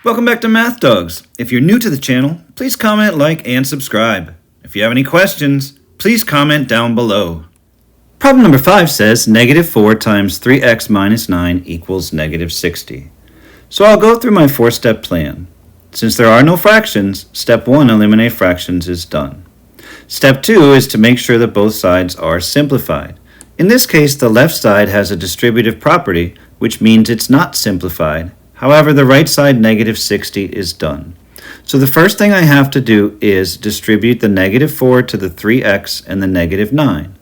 Welcome back to Math Dogs. If you're new to the channel, please comment, like, and subscribe. If you have any questions, please comment down below. Problem number 5 says negative 4 times 3x minus 9 equals negative 60. So I'll go through my 4-step plan. Since there are no fractions, step 1, eliminate fractions, is done. Step 2 is to make sure that both sides are simplified. In this case, the left side has a distributive property, which means it's not simplified. However, the right side, negative 60, is done. So the first thing I have to do is distribute the negative 4 to the 3x and the negative 9.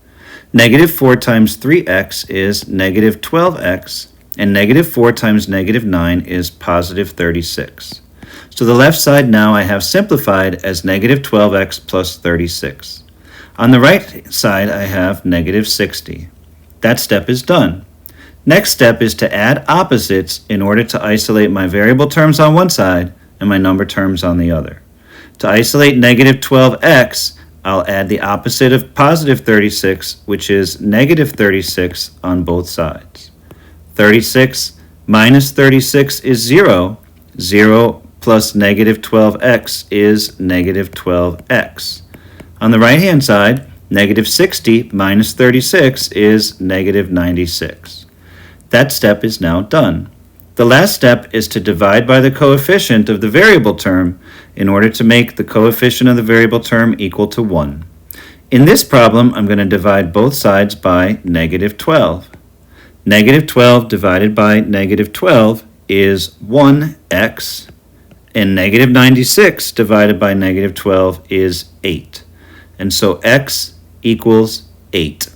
Negative 4 times 3x is negative 12x, and negative 4 times negative 9 is positive 36. So the left side now I have simplified as negative 12x plus 36. On the right side I have negative 60. That step is done. Next step is to add opposites in order to isolate my variable terms on one side and my number terms on the other. To isolate negative 12x, I'll add the opposite of positive 36, which is negative 36 on both sides. 36 minus 36 is 0. 0 plus negative 12x is negative 12x. On the right-hand side, negative 60 minus 36 is negative 96. That step is now done. The last step is to divide by the coefficient of the variable term in order to make the coefficient of the variable term equal to 1. In this problem, I'm going to divide both sides by negative 12. Negative 12 divided by negative 12 is 1x, and negative 96 divided by negative 12 is 8. And so x equals 8.